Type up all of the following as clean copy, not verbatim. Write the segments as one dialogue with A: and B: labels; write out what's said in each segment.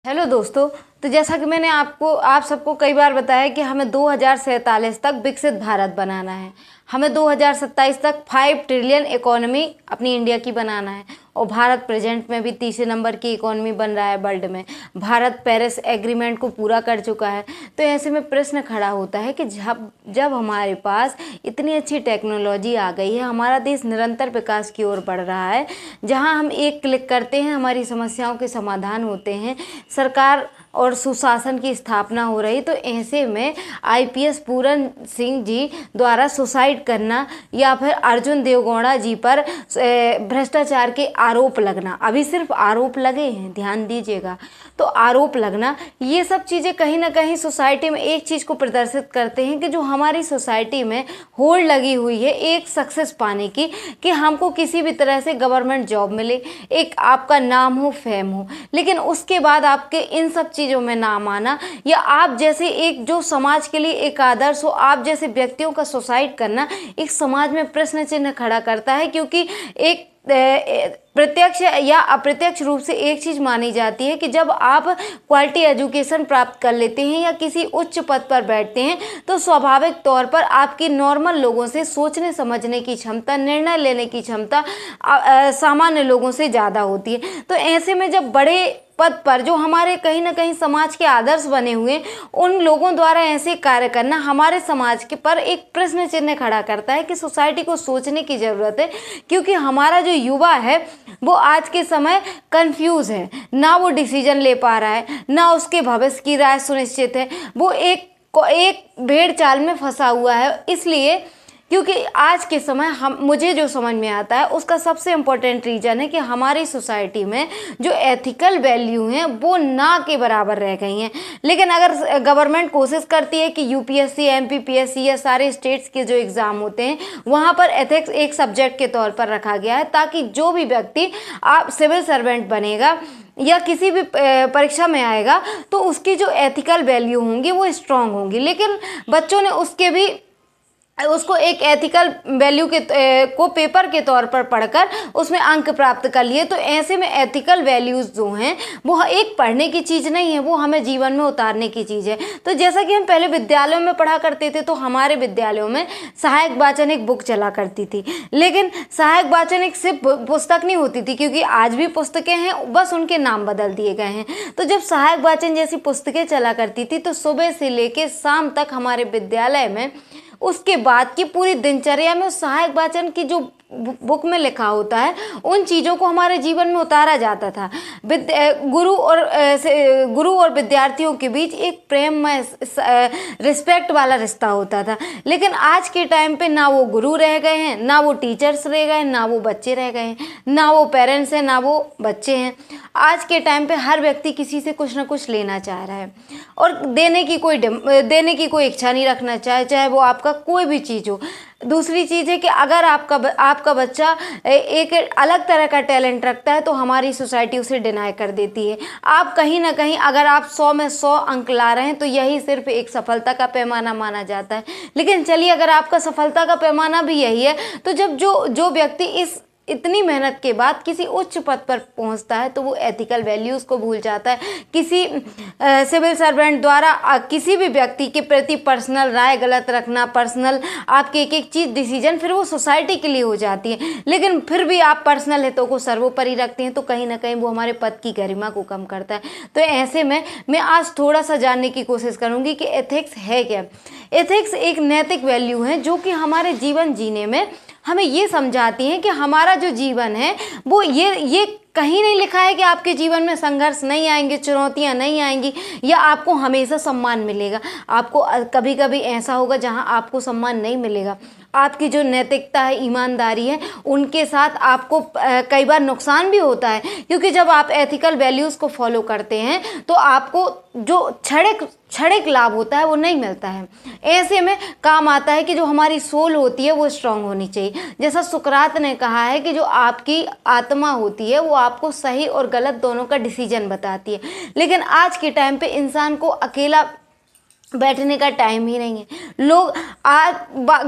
A: Hello दोस्तों। तो जैसा कि मैंने आप सबको कई बार बताया कि हमें 2047 तक विकसित भारत बनाना है। हमें 2027 तक 5 ट्रिलियन इकोनॉमी अपनी इंडिया की बनाना है और भारत प्रेजेंट में भी तीसरे नंबर की इकोनॉमी बन रहा है वर्ल्ड में। भारत पेरिस एग्रीमेंट को पूरा कर चुका है। तो ऐसे में प्रश्न खड़ा होता है कि जब हमारे पास इतनी अच्छी टेक्नोलॉजी आ गई है, हमारा देश निरंतर विकास की ओर बढ़ रहा है, जहां हम एक क्लिक करते हैं हमारी समस्याओं के समाधान होते हैं, सरकार और सुशासन की स्थापना हो रही, तो ऐसे में आईपीएस पूरन सिंह जी द्वारा सुसाइड करना या फिर अर्जुन देवगौड़ा जी पर भ्रष्टाचार के आरोप लगना, अभी सिर्फ आरोप लगे हैं, ध्यान दीजिएगा, तो आरोप लगना, ये सब चीज़ें कहीं ना कहीं सोसाइटी में एक चीज़ को प्रदर्शित करते हैं कि जो हमारी सोसाइटी में होड़ लगी हुई है एक सक्सेस पाने की, कि हमको किसी भी तरह से गवर्नमेंट जॉब मिले, एक आपका नाम हो, फेम हो, लेकिन उसके बाद आपके इन सब चीज़ों में नाम आना या आप जैसे एक जो समाज के लिए एक आदर्श हो, आप जैसे व्यक्तियों का सुसाइड करना एक समाज में प्रश्न चिन्ह खड़ा करता है। क्योंकि एक प्रत्यक्ष या अप्रत्यक्ष रूप से एक चीज़ मानी जाती है कि जब आप क्वालिटी एजुकेशन प्राप्त कर लेते हैं या किसी उच्च पद पर बैठते हैं तो स्वाभाविक तौर पर आपकी नॉर्मल लोगों से सोचने समझने की क्षमता, निर्णय लेने की क्षमता सामान्य लोगों से ज़्यादा होती है। तो ऐसे में जब बड़े पद पर जो हमारे कहीं ना कहीं समाज के आदर्श बने हुए उन लोगों द्वारा ऐसे कार्य करना हमारे समाज के पर एक प्रश्न चिन्ह खड़ा करता है कि सोसाइटी को सोचने की ज़रूरत है। क्योंकि हमारा जो युवा है वो आज के समय कंफ्यूज है, ना वो डिसीजन ले पा रहा है, ना उसके भविष्य की राय सुनिश्चित है, वो एक भेड़ चाल में फंसा हुआ है। इसलिए क्योंकि आज के समय मुझे जो समझ में आता है उसका सबसे इम्पोर्टेंट रीज़न है कि हमारी सोसाइटी में जो एथिकल वैल्यू हैं वो ना के बराबर रह गई हैं। लेकिन अगर गवर्नमेंट कोशिश करती है कि यूपीएससी, एमपीपीएससी या सारे स्टेट्स के जो एग्ज़ाम होते हैं वहाँ पर एथिक्स एक सब्जेक्ट के तौर पर रखा गया है, ताकि जो भी व्यक्ति आप सिविल सर्वेंट बनेगा या किसी भी परीक्षा में आएगा तो उसकी जो एथिकल वैल्यू होंगी वो स्ट्रांग होंगी। लेकिन बच्चों ने उसको एक एथिकल वैल्यू को पेपर के तौर पर पढ़कर उसमें अंक प्राप्त कर लिए। तो ऐसे में एथिकल वैल्यूज़ जो हैं वो एक पढ़ने की चीज़ नहीं है, वो हमें जीवन में उतारने की चीज़ है। तो जैसा कि हम पहले विद्यालयों में पढ़ा करते थे तो हमारे विद्यालयों में सहायक वाचन एक बुक चला करती थी, लेकिन सहायक वाचन एक सिर्फ पुस्तक नहीं होती थी, क्योंकि आज भी पुस्तकें हैं, बस उनके नाम बदल दिए गए हैं। तो जब सहायक वाचन जैसी पुस्तकें चला करती थी तो सुबह से लेकर शाम तक हमारे विद्यालय में उसके बाद की पूरी दिनचर्या में उस सहायक वाचन की जो बुक में लिखा होता है उन चीज़ों को हमारे जीवन में उतारा जाता था। गुरु और विद्यार्थियों के बीच एक प्रेममय रिस्पेक्ट वाला रिश्ता होता था। लेकिन आज के टाइम पे ना वो गुरु रह गए हैं, ना वो टीचर्स रह गए, ना वो बच्चे रह गए हैं, ना वो पेरेंट्स हैं, ना वो बच्चे हैं। आज के टाइम पे हर व्यक्ति किसी से कुछ ना कुछ लेना चाह रहा है और देने की कोई इच्छा नहीं रखना चाहे वो आपका कोई भी चीज़ हो। दूसरी चीज़ है कि अगर आपका बच्चा एक अलग तरह का टैलेंट रखता है तो हमारी सोसाइटी उसे डिनाई कर देती है। आप कहीं ना कहीं अगर आप 100 में 100 अंक ला रहे हैं तो यही सिर्फ एक सफलता का पैमाना माना जाता है। लेकिन चलिए, अगर आपका सफलता का पैमाना भी यही है तो जब जो व्यक्ति इतनी मेहनत के बाद किसी उच्च पद पर पहुंचता है तो वो एथिकल वैल्यूज़ को भूल जाता है। किसी सिविल सर्वेंट द्वारा किसी भी व्यक्ति के प्रति पर्सनल राय गलत रखना, पर्सनल आपकी एक चीज़ डिसीजन फिर वो सोसाइटी के लिए हो जाती है, लेकिन फिर भी आप पर्सनल हितों को सर्वोपरि रखते हैं, तो कहीं ना कहीं वो हमारे पद की गरिमा को कम करता है। तो ऐसे में मैं आज थोड़ा सा जानने की कोशिश करूँगी कि एथिक्स है क्या। एथिक्स एक नैतिक वैल्यू है जो कि हमारे जीवन जीने में हमें ये समझाती हैं कि हमारा जो जीवन है वो ये कहीं नहीं लिखा है कि आपके जीवन में संघर्ष नहीं आएंगे, चुनौतियां नहीं आएंगी या आपको हमेशा सम्मान मिलेगा। आपको कभी कभी ऐसा होगा जहां आपको सम्मान नहीं मिलेगा। आपकी जो नैतिकता है, ईमानदारी है, उनके साथ आपको कई बार नुकसान भी होता है, क्योंकि जब आप एथिकल वैल्यूज़ को फॉलो करते हैं तो आपको जो क्षणिक लाभ होता है वो नहीं मिलता है। ऐसे में काम आता है कि जो हमारी सोल होती है वो स्ट्रांग होनी चाहिए। जैसा सुकरात ने कहा है कि जो आपकी आत्मा होती है वो आपको सही और गलत दोनों का डिसीजन बताती है। लेकिन आज के टाइम पे इंसान को अकेला बैठने का टाइम ही नहीं है। लोग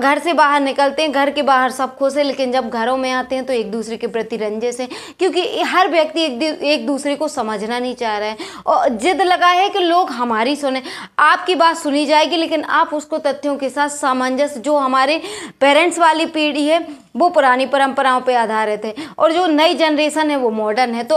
A: घर से बाहर निकलते हैं, घर के बाहर सब खुश है, लेकिन जब घरों में आते हैं तो एक दूसरे के प्रति रंजिश है, क्योंकि हर व्यक्ति एक दूसरे को समझना नहीं चाह रहा है और जिद लगा है कि लोग हमारी सुने। आपकी बात सुनी जाएगी, लेकिन आप उसको तथ्यों के साथ सामंजस्य, जो हमारे पेरेंट्स वाली पीढ़ी है वो पुरानी परंपराओं पे आधारित है और जो नई जनरेशन है वो मॉडर्न है। तो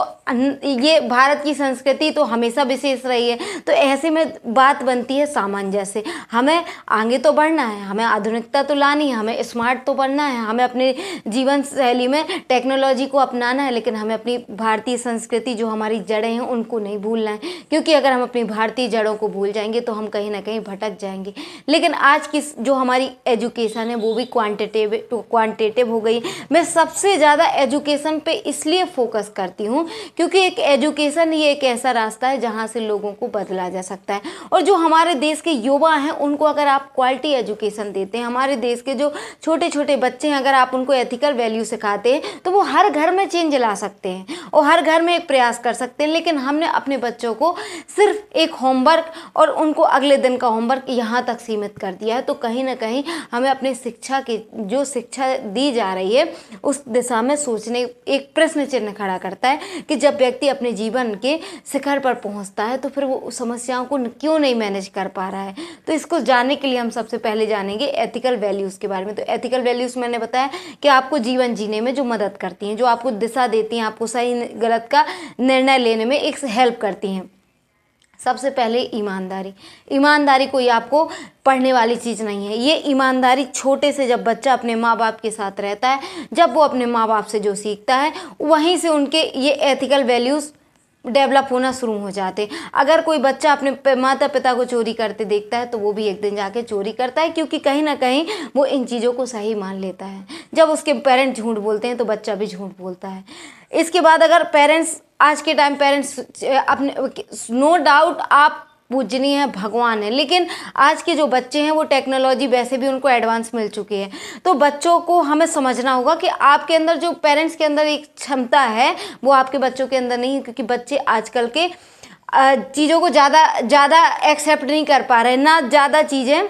A: ये भारत की संस्कृति तो हमेशा विशेष रही है, तो ऐसे में बात बनती है सामंजस्य। हमें आगे तो बढ़ना है, हमें आधुनिकता तो लानी है, हमें स्मार्ट तो बनना है, हमें अपने जीवन शैली में टेक्नोलॉजी को अपनाना है, लेकिन हमें अपनी भारतीय संस्कृति जो हमारी जड़ें हैं उनको नहीं भूलना है, क्योंकि अगर हम अपनी भारतीय जड़ों को भूल जाएंगे तो हम कहीं ना कहीं भटक जाएंगे। लेकिन आज की जो हमारी एजुकेशन है वो भी क्वांटिटेटिव हो गई। मैं सबसे ज़्यादा एजुकेशन पे इसलिए फोकस करती हूँ क्योंकि एक एजुकेशन ही एक ऐसा रास्ता है जहाँ से लोगों को बदला जा सकता है। और जो हमारे देश के युवा हैं उनको अगर आप क्वालिटी एजुकेशन देते हैं, हमारे देश के जो छोटे छोटे बच्चे हैं अगर आप उनको एथिकल वैल्यू सिखाते हैं तो वो हर घर में चेंज ला सकते हैं और हर घर में एक प्रयास कर सकते हैं। लेकिन हमने अपने बच्चों को सिर्फ एक होमवर्क और उनको अगले दिन का होमवर्क यहाँ तक सीमित कर दिया है। तो कहीं ना कहीं हमें अपनी शिक्षा की जो शिक्षा दी जा रही है उस दिशा में सोचने एक प्रश्न चिन्ह खड़ा करता है कि जब व्यक्ति अपने जीवन के शिखर पर पहुंचता है तो फिर वो समस्याओं को क्यों नहीं मैनेज कर पा रहा है। तो इसको जानने के लिए हम सबसे पहले जानेंगे एथिकल वैल्यूज़ के बारे में। तो एथिकल वैल्यूज़ मैंने बताया कि आपको जीवन जीने में जो मदद करती हैं, जो आपको दिशा देती हैं, आपको सही गलत का निर्णय लेने में एक हेल्प करती हैं। सबसे पहले ईमानदारी कोई आपको पढ़ने वाली चीज़ नहीं है। ये ईमानदारी छोटे से जब बच्चा अपने माँ बाप के साथ रहता है, जब वो अपने माँ बाप से जो सीखता है वहीं से उनके ये एथिकल वैल्यूज़ डेवलप होना शुरू हो जाते। अगर कोई बच्चा अपने माता पिता को चोरी करते देखता है तो वो भी एक दिन जाके चोरी करता है, क्योंकि कहीं ना कहीं वो इन चीज़ों को सही मान लेता है। जब उसके पेरेंट्स झूठ बोलते हैं तो बच्चा भी झूठ बोलता है। इसके बाद अगर पेरेंट्स, आज के टाइम पेरेंट्स अपने, नो डाउट आप पूजनीय है, भगवान है, लेकिन आज के जो बच्चे हैं वो टेक्नोलॉजी वैसे भी उनको एडवांस मिल चुकी है। तो बच्चों को हमें समझना होगा कि आपके अंदर जो पेरेंट्स के अंदर एक क्षमता है वो आपके बच्चों के अंदर नहीं है, क्योंकि बच्चे आजकल के चीज़ों को ज़्यादा एक्सेप्ट नहीं कर पा रहे, ना ज़्यादा चीज़ें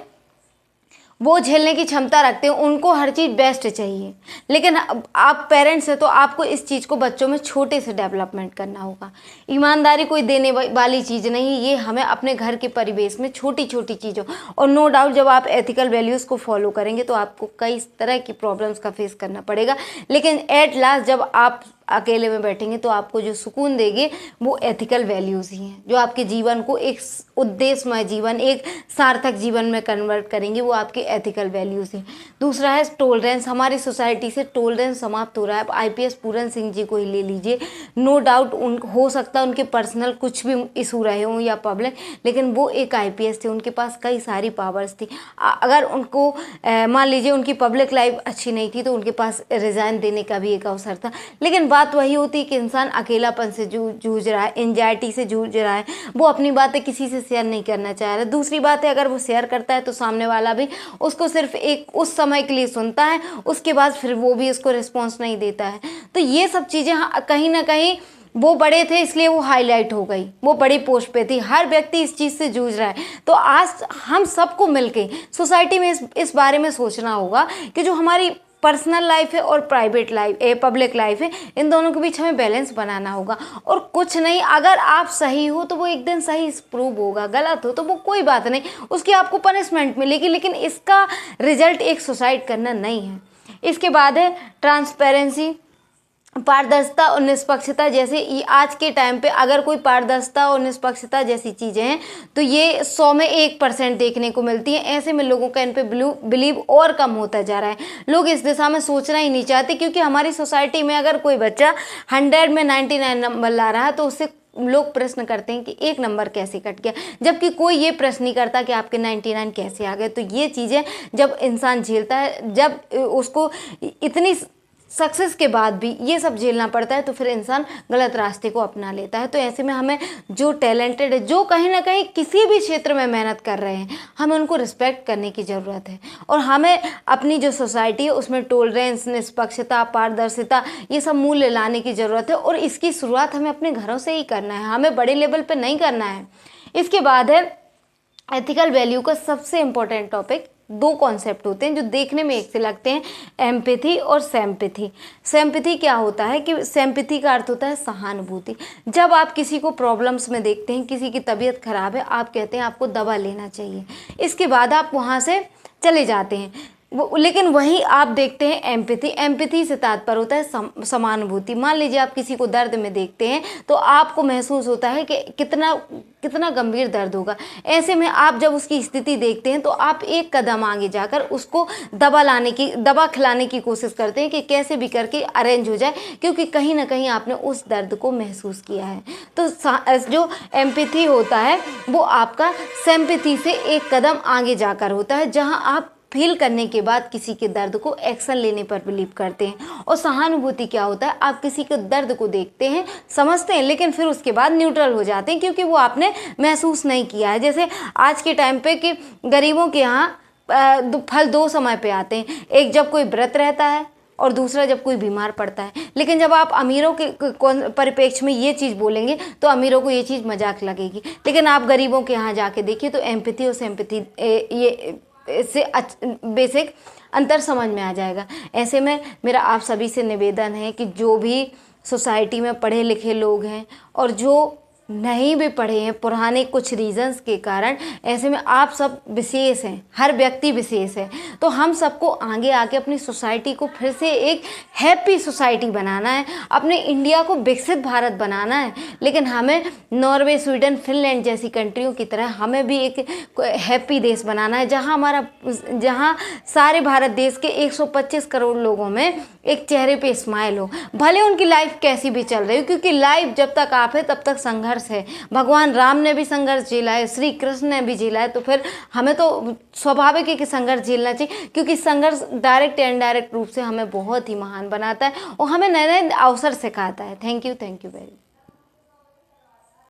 A: वो झेलने की क्षमता रखते हैं, उनको हर चीज़ बेस्ट चाहिए। लेकिन आप पेरेंट्स हैं तो आपको इस चीज़ को बच्चों में छोटे से डेवलपमेंट करना होगा। ईमानदारी कोई देने वाली चीज़ नहीं है, ये हमें अपने घर के परिवेश में छोटी छोटी चीज़ों, और नो डाउट जब आप एथिकल वैल्यूज़ को फॉलो करेंगे तो आपको कई तरह की प्रॉब्लम्स का फेस करना पड़ेगा, लेकिन एट लास्ट जब आप अकेले में बैठेंगे तो आपको जो सुकून देंगे वो एथिकल वैल्यूज़ ही हैं, जो आपके जीवन को एक उद्देश्यमय जीवन, एक सार्थक जीवन में कन्वर्ट करेंगे, वो आपके एथिकल वैल्यूज़ हैं। दूसरा है टोलरेंस। हमारी सोसाइटी से टोलरेंस समाप्त हो रहा है। आप आईपीएस पूरन सिंह जी को ही ले लीजिए, नो डाउट हो सकता है उनके पर्सनल कुछ भी इशू रहे हों या पब्लिक, लेकिन वो एक आईपीएस थे, उनके पास कई सारी पावर्स थी। अगर उनको मान लीजिए उनकी पब्लिक लाइफ अच्छी नहीं थी तो उनके पास रिज़ाइन देने का भी एक अवसर था। लेकिन बात वही होती है कि इंसान अकेलापन से जूझ रहा है, एंजाइटी से जूझ रहा है, वो अपनी बातें किसी से शेयर नहीं करना चाह रहा। दूसरी बात है, अगर वो शेयर करता है तो सामने वाला भी उसको सिर्फ एक उस समय के लिए सुनता है, उसके बाद फिर वो भी उसको रिस्पॉन्स नहीं देता है। तो ये सब चीज़ें कहीं ना कहीं, वो बड़े थे इसलिए वो हाईलाइट हो गई, वो बड़ी पोस्ट पे थी, हर व्यक्ति इस चीज़ से जूझ रहा है। तो आज हम सबको मिलके सोसाइटी में इस बारे में सोचना होगा कि जो हमारी पर्सनल लाइफ है और प्राइवेट लाइफ, पब्लिक लाइफ है, इन दोनों के बीच हमें बैलेंस बनाना होगा। और कुछ नहीं, अगर आप सही हो तो वो एक दिन सही प्रूव होगा, गलत हो तो वो कोई बात नहीं, उसकी आपको पनिशमेंट मिलेगी, लेकिन इसका रिजल्ट एक सुसाइड करना नहीं है। इसके बाद है ट्रांसपेरेंसी, पारदर्शिता और निष्पक्षता। जैसे आज के टाइम पे अगर कोई पारदर्शिता और निष्पक्षता जैसी चीज़ें हैं तो ये 100 में 1% देखने को मिलती है। ऐसे में लोगों का इन पे बिलीव और कम होता जा रहा है। लोग इस दिशा में सोचना ही नहीं चाहते, क्योंकि हमारी सोसाइटी में अगर कोई बच्चा 100 में 99 नंबर ला रहा है तो उससे लोग प्रश्न करते हैं कि एक नंबर कैसे कट गया, जबकि कोई ये प्रश्न नहीं करता कि आपके 99 कैसे आ गए। तो ये चीज़ें जब इंसान झेलता है, जब उसको इतनी सक्सेस के बाद भी ये सब झेलना पड़ता है, तो फिर इंसान गलत रास्ते को अपना लेता है। तो ऐसे में हमें जो टैलेंटेड है, जो कहीं ना कहीं किसी भी क्षेत्र में मेहनत कर रहे हैं, हमें उनको रिस्पेक्ट करने की ज़रूरत है। और हमें अपनी जो सोसाइटी है उसमें टॉलरेंस, निष्पक्षता, पारदर्शिता, ये सब मूल्य लाने की ज़रूरत है। और इसकी शुरुआत हमें अपने घरों से ही करना है, हमें बड़े लेवल पर नहीं करना है। इसके बाद है एथिकल वैल्यू का सबसे इम्पोर्टेंट टॉपिक, दो कॉन्सेप्ट होते हैं जो देखने में एक से लगते हैं, एम्पैथी और सिंपैथी। सिंपैथी क्या होता है कि सिंपैथी का अर्थ होता है सहानुभूति। जब आप किसी को प्रॉब्लम्स में देखते हैं, किसी की तबीयत खराब है, आप कहते हैं आपको दवा लेना चाहिए, इसके बाद आप वहाँ से चले जाते हैं। लेकिन वहीं आप देखते हैं एम्पैथी। एम्पैथी से तात्पर्य होता है समानुभूति। मान लीजिए आप किसी को दर्द में देखते हैं तो आपको महसूस होता है कि कितना गंभीर दर्द होगा। ऐसे में आप जब उसकी स्थिति देखते हैं तो आप एक कदम आगे जाकर उसको दवा खिलाने की कोशिश करते हैं कि कैसे भी करके अरेंज हो जाए, क्योंकि कहीं ना कहीं आपने उस दर्द को महसूस किया है। तो जो एम्पैथी होता है वो आपका सिंपैथी से एक कदम आगे जाकर होता है, जहाँ आप फील करने के बाद किसी के दर्द को एक्शन लेने पर बिलीव करते हैं। और सहानुभूति क्या होता है, आप किसी के दर्द को देखते हैं, समझते हैं, लेकिन फिर उसके बाद न्यूट्रल हो जाते हैं, क्योंकि वो आपने महसूस नहीं किया है। जैसे आज के टाइम पे कि गरीबों के यहाँ फल दो समय पे आते हैं, एक जब कोई व्रत रहता है और दूसरा जब कोई बीमार पड़ता है। लेकिन जब आप अमीरों के परिप्रेक्ष्य में ये चीज़ बोलेंगे तो अमीरों को ये चीज़ मजाक लगेगी, लेकिन आप गरीबों के यहाँ जाके देखिए तो एम्पैथी और सिंपैथी ये इससे बेसिक अंतर समझ में आ जाएगा। ऐसे में मेरा आप सभी से निवेदन है कि जो भी सोसाइटी में पढ़े लिखे लोग हैं और जो नहीं भी पढ़े हैं पुराने कुछ रीजंस के कारण, ऐसे में आप सब विशेष हैं, हर व्यक्ति विशेष है। तो हम सबको आगे आके अपनी सोसाइटी को फिर से एक हैप्पी सोसाइटी बनाना है, अपने इंडिया को विकसित भारत बनाना है। लेकिन हमें नॉर्वे, स्वीडन, फिनलैंड जैसी कंट्रियों की तरह हमें भी एक हैप्पी देश बनाना है, जहाँ सारे भारत देश के 125 करोड़ लोगों में एक चेहरे पे स्माइल हो, भले उनकी लाइफ कैसी भी चल रही हो, क्योंकि लाइफ जब तक आप है तब तक संघर्ष है। भगवान राम ने भी संघर्ष झेला है, श्री कृष्ण ने भी झेला है, तो फिर हमें तो स्वाभाविक है कि संघर्ष झेलना चाहिए, क्योंकि संघर्ष डायरेक्ट या इनडायरेक्ट रूप से हमें बहुत ही महान बनाता है और हमें नए नए अवसर सिखाता है। Thank you very much.